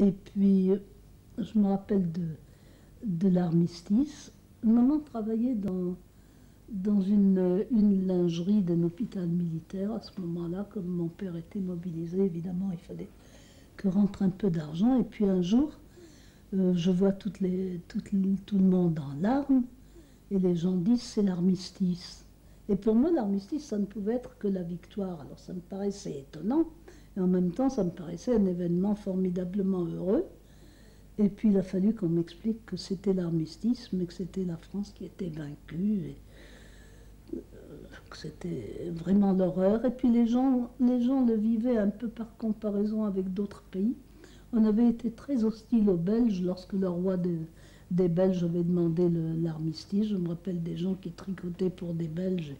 Et puis, je me rappelle de l'armistice. Maman travaillait dans une lingerie d'un hôpital militaire à ce moment-là. Comme mon père était mobilisé, évidemment, il fallait que rentre un peu d'argent. Et puis un jour, je vois tout le monde en larmes et les gens disent c'est l'armistice. Et pour moi, l'armistice, ça ne pouvait être que la victoire. Alors ça me paraissait étonnant et en même temps, ça me paraissait un événement formidablement heureux. Et puis il a fallu qu'on m'explique que c'était l'armistice, mais que c'était la France qui était vaincue. Et que c'était vraiment l'horreur. Et puis les gens le vivaient un peu par comparaison avec d'autres pays. On avait été très hostile aux Belges lorsque le roi des Belges avait demandé l'armistice. Je me rappelle des gens qui tricotaient pour des Belges,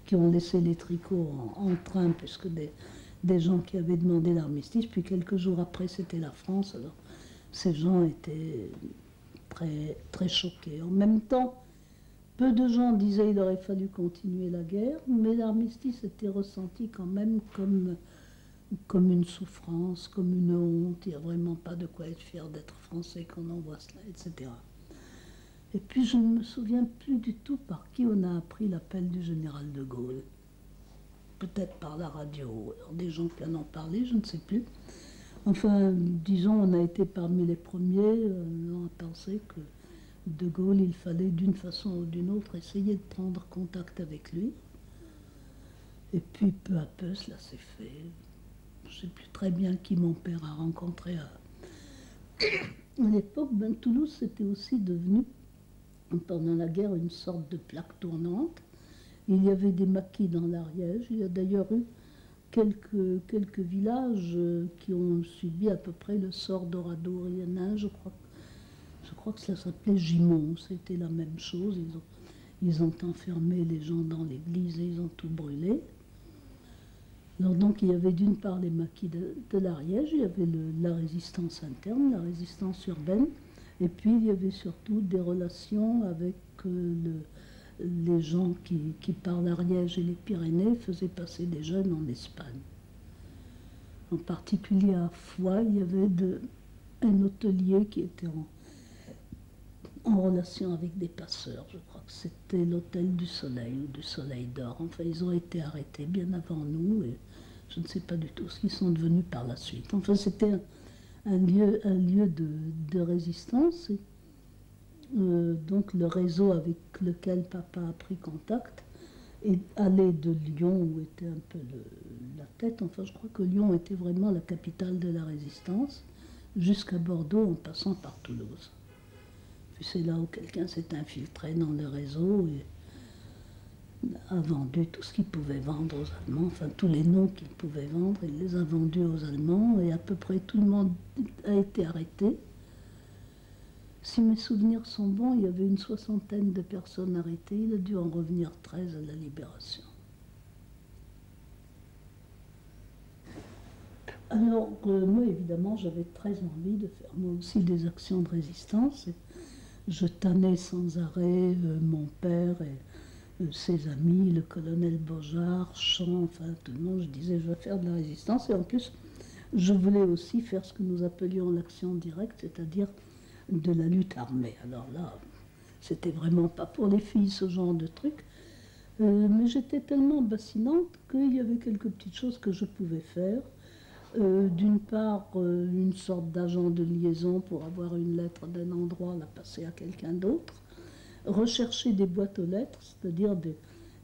qui ont laissé les tricots en train, puisque des gens qui avaient demandé l'armistice. Puis quelques jours après, c'était la France. Alors ces gens étaient très, très choqués. En même temps, peu de gens disaient qu'il aurait fallu continuer la guerre, mais l'armistice était ressenti quand même comme une souffrance, comme une honte. Il n'y a vraiment pas de quoi être fier d'être français quand on voit cela, etc. Et puis je ne me souviens plus du tout par qui on a appris l'appel du général de Gaulle. Peut-être par la radio, alors des gens qui en ont parlé, je ne sais plus. Enfin, disons, on a été parmi les premiers à penser que de Gaulle, il fallait d'une façon ou d'une autre essayer de prendre contact avec lui. Et puis peu à peu, cela s'est fait. Je ne sais plus très bien qui mon père a rencontré à l'époque. Toulouse, c'était aussi devenu, pendant la guerre, une sorte de plaque tournante. Il y avait des maquis dans l'Ariège. Il y a d'ailleurs eu quelques villages qui ont subi à peu près le sort d'Oradour-Rienin, je crois que ça s'appelait Gimont, c'était la même chose. Ils ont enfermé les gens dans l'église et ils ont tout brûlé. Alors donc il y avait d'une part les maquis de l'Ariège, il y avait la résistance interne, la résistance urbaine, et puis il y avait surtout des relations avec les gens qui par l'Ariège et les Pyrénées faisaient passer des jeunes en Espagne. En particulier à Foix, il y avait un hôtelier qui était en relation avec des passeurs. Je crois que c'était l'hôtel du Soleil ou du Soleil d'Or. Enfin, ils ont été arrêtés bien avant nous et je ne sais pas du tout ce qu'ils sont devenus par la suite. Enfin, c'était un lieu de résistance. Et, donc le réseau avec lequel papa a pris contact est allé de Lyon, où était un peu la tête. Enfin, je crois que Lyon était vraiment la capitale de la résistance, jusqu'à Bordeaux en passant par Toulouse. C'est là où quelqu'un s'est infiltré dans le réseau et a vendu tout ce qu'il pouvait vendre aux Allemands, enfin tous les noms qu'il pouvait vendre, il les a vendus aux Allemands et à peu près tout le monde a été arrêté. Si mes souvenirs sont bons, il y avait une soixantaine de personnes arrêtées, il a dû en revenir 13 à la Libération. Alors moi évidemment j'avais très envie de faire moi aussi des actions de résistance. Je tannais sans arrêt mon père et ses amis, le colonel Beaujard, Champ, enfin tout le monde. Je disais je vais faire de la résistance et en plus je voulais aussi faire ce que nous appelions l'action directe, c'est-à-dire de la lutte armée. Alors là, c'était vraiment pas pour les filles ce genre de truc, mais j'étais tellement bassinante qu'il y avait quelques petites choses que je pouvais faire. D'une part, une sorte d'agent de liaison pour avoir une lettre d'un endroit, la passer à quelqu'un d'autre. Rechercher des boîtes aux lettres, c'est-à-dire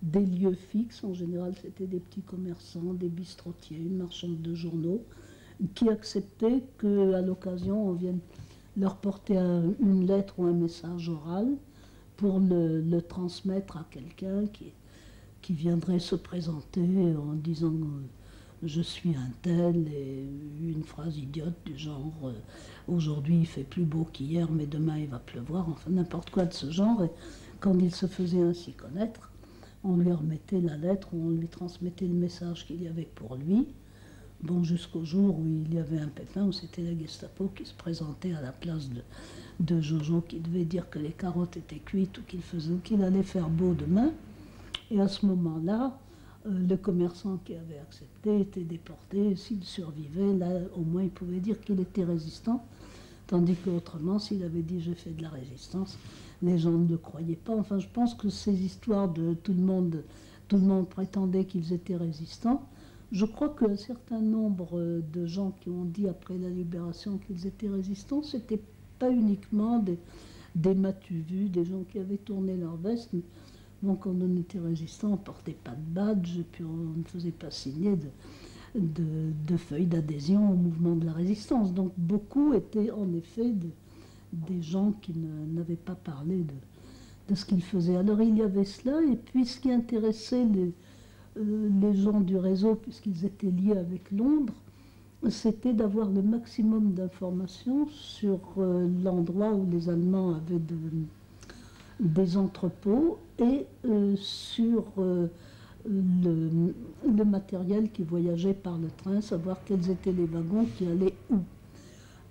des lieux fixes. En général, c'était des petits commerçants, des bistrotiers, une marchande de journaux, qui acceptaient qu'à l'occasion, on vienne leur porter une lettre ou un message oral pour le transmettre à quelqu'un qui viendrait se présenter en disant je suis un tel, et une phrase idiote du genre aujourd'hui il fait plus beau qu'hier mais demain il va pleuvoir, enfin n'importe quoi de ce genre. Et quand il se faisait ainsi connaître, on lui remettait la lettre ou on lui transmettait le message qu'il y avait pour lui. Bon, jusqu'au jour où il y avait un pépin, où c'était la Gestapo qui se présentait à la place de Jojo, qui devait dire que les carottes étaient cuites ou qu'il allait faire beau demain. Et à ce moment-là, Les commerçants qui avaient accepté étaient déportés. S'il survivait, là, au moins, il pouvait dire qu'il était résistant. Tandis qu'autrement, s'il avait dit j'ai fait de la résistance, les gens ne le croyaient pas. Enfin, je pense que ces histoires de tout le monde prétendait qu'ils étaient résistants. Je crois qu'un certain nombre de gens qui ont dit après la libération qu'ils étaient résistants, c'était pas uniquement des matu-vus, des gens qui avaient tourné leur veste. Donc, quand on était résistant, on ne portait pas de badge, et puis on ne faisait pas signer de feuilles d'adhésion au mouvement de la résistance. Donc, beaucoup étaient en effet des gens qui n'avaient pas parlé de ce qu'ils faisaient. Alors, il y avait cela, et puis ce qui intéressait les gens du réseau, puisqu'ils étaient liés avec Londres, c'était d'avoir le maximum d'informations sur l'endroit où les Allemands avaient des entrepôts et sur le matériel qui voyageait par le train, savoir quels étaient les wagons qui allaient où.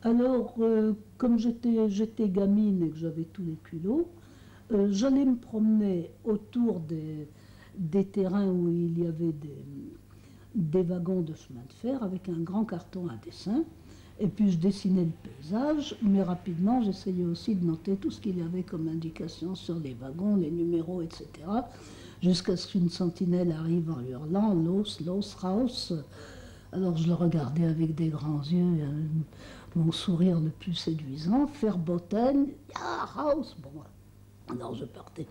Alors, comme j'étais gamine et que j'avais tous les culots, j'allais me promener autour des terrains où il y avait des wagons de chemin de fer avec un grand carton à dessin. Et puis je dessinais le paysage, mais rapidement j'essayais aussi de noter tout ce qu'il y avait comme indication sur les wagons, les numéros, etc. Jusqu'à ce qu'une sentinelle arrive en hurlant « Los, los, raus ». Alors je le regardais avec des grands yeux, mon sourire le plus séduisant, « Verboten, ja, raus ». Bon, alors je partais.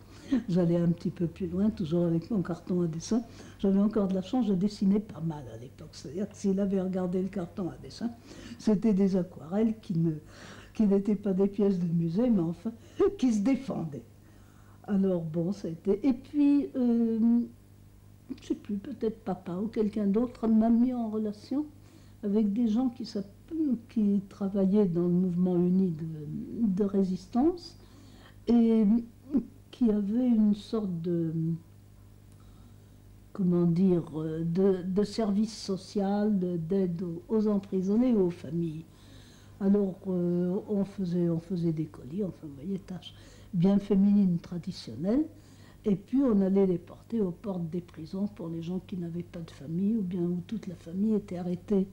J'allais un petit peu plus loin, toujours avec mon carton à dessin. J'avais encore de la chance, je dessinais pas mal à l'époque. C'est-à-dire que s'il avait regardé le carton à dessin, c'était des aquarelles qui n'étaient pas des pièces de musée, mais enfin, qui se défendaient. Alors bon, ça a été... Et puis, je ne sais plus, peut-être papa ou quelqu'un d'autre m'a mis en relation avec des gens qui travaillaient dans le mouvement uni de résistance et qui avait une sorte comment dire, de service social, d'aide aux emprisonnés et aux familles. Alors, on faisait des colis, enfin, vous voyez, tâches bien féminines traditionnelles, et puis on allait les porter aux portes des prisons pour les gens qui n'avaient pas de famille, ou bien où toute la famille était arrêtée